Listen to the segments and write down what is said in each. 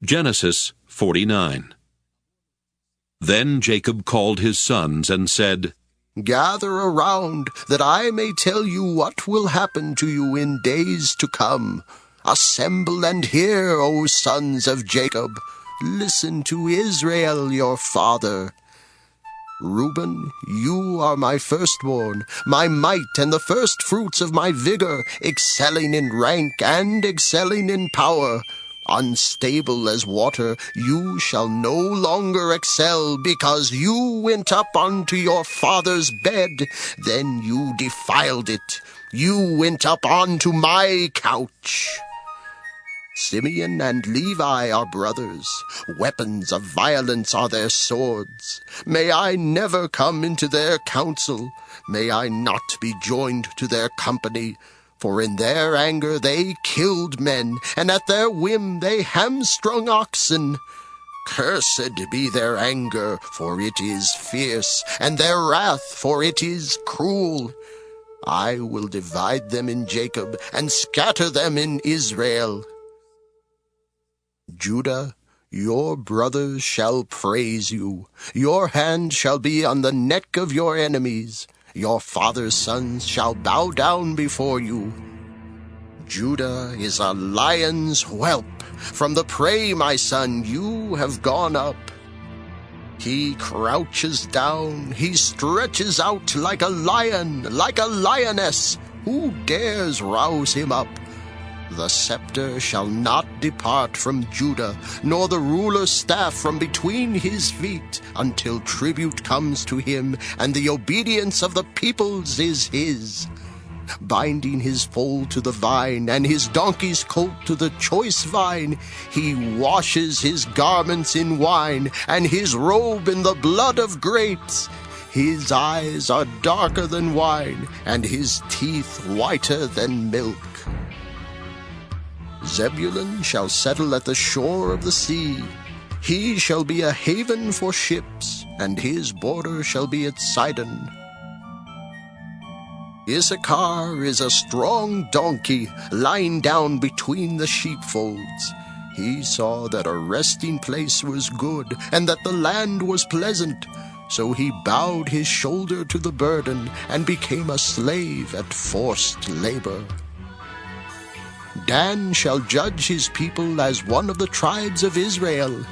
Genesis 49. Then Jacob called his sons and said, Gather around, that I may tell you what will happen to you in days to come. Assemble and hear, O sons of Jacob. Listen to Israel your father. Reuben, you are my firstborn, my might and the firstfruits of my vigor, excelling in rank and excelling in power. Unstable as water, you shall no longer excel, because you went up unto your father's bed, then you defiled it. You went up onto my couch. Simeon and Levi are brothers. Weapons of violence are their swords. May I never come into their counsel. May I not be joined to their company. For in their anger they killed men, and at their whim they hamstrung oxen. Cursed be their anger, for it is fierce, and their wrath, for it is cruel. I will divide them in Jacob, and scatter them in Israel. Judah, your brothers shall praise you. Your hand shall be on the neck of your enemies. Your father's sons shall bow down before you. Judah is a lion's whelp. From the prey, my son, you have gone up. He crouches down, he stretches out like a lion, like a lioness. Who dares rouse him up? The scepter shall not depart from Judah, nor the ruler's staff from between his feet, until tribute comes to him, and the obedience of the peoples is his. Binding his foal to the vine, and his donkey's colt to the choice vine, he washes his garments in wine, and his robe in the blood of grapes. His eyes are darker than wine, and his teeth whiter than milk. Zebulun shall settle at the shore of the sea. He shall be a haven for ships, and his border shall be at Sidon. Issachar is a strong donkey, lying down between the sheepfolds. He saw that a resting place was good, and that the land was pleasant. So he bowed his shoulder to the burden, and became a slave at forced labor. Dan shall judge his people as one of the tribes of Israel.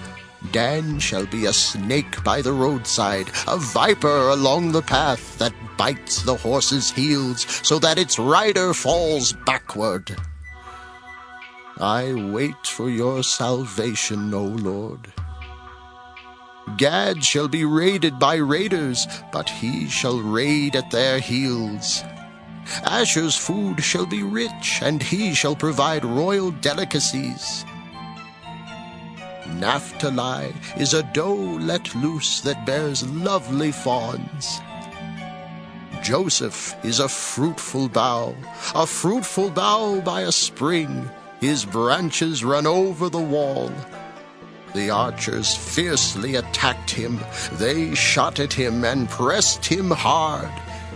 Dan shall be a snake by the roadside, a viper along the path that bites the horse's heels, so that its rider falls backward. I wait for your salvation, O Lord. Gad shall be raided by raiders, but he shall raid at their heels. Asher's food shall be rich, and he shall provide royal delicacies. Naphtali is a doe let loose that bears lovely fawns. Joseph is a fruitful bough by a spring. His branches run over the wall. The archers fiercely attacked him. They shot at him and pressed him hard.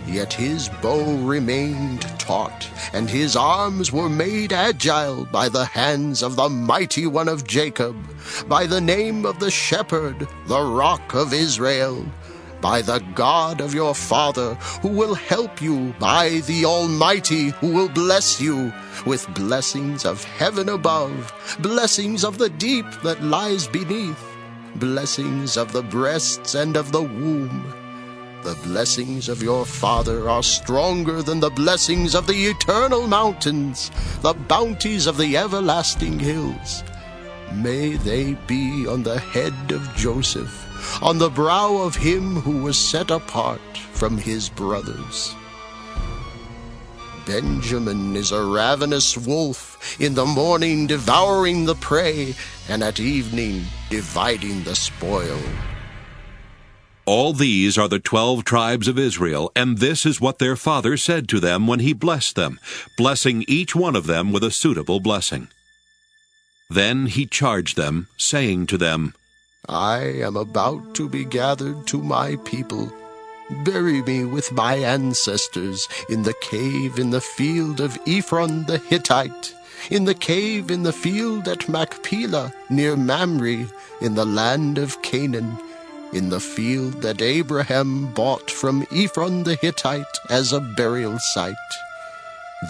Yet his bow remained taut, and his arms were made agile by the hands of the mighty one of Jacob, by the name of the shepherd, the rock of Israel, by the God of your father, who will help you, by the Almighty, who will bless you, with blessings of heaven above, blessings of the deep that lies beneath, blessings of the breasts and of the womb. The blessings of your father are stronger than the blessings of the eternal mountains, the bounties of the everlasting hills. May they be on the head of Joseph, on the brow of him who was set apart from his brothers. Benjamin is a ravenous wolf, in the morning devouring the prey, and at evening dividing the spoil. All these are the 12 tribes of Israel, and this is what their father said to them when he blessed them, blessing each one of them with a suitable blessing. Then he charged them, saying to them, I am about to be gathered to my people. Bury me with my ancestors in the cave in the field of Ephron the Hittite, in the cave in the field at Machpelah, near Mamre, in the land of Canaan, in the field that Abraham bought from Ephron the Hittite as a burial site.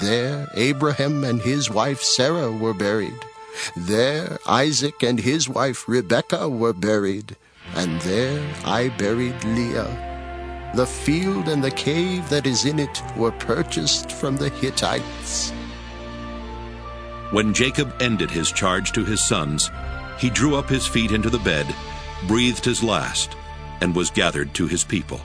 There Abraham and his wife Sarah were buried. There Isaac and his wife Rebekah were buried. And there I buried Leah. The field and the cave that is in it were purchased from the Hittites. When Jacob ended his charge to his sons, he drew up his feet into the bed, breathed his last, and was gathered to his people.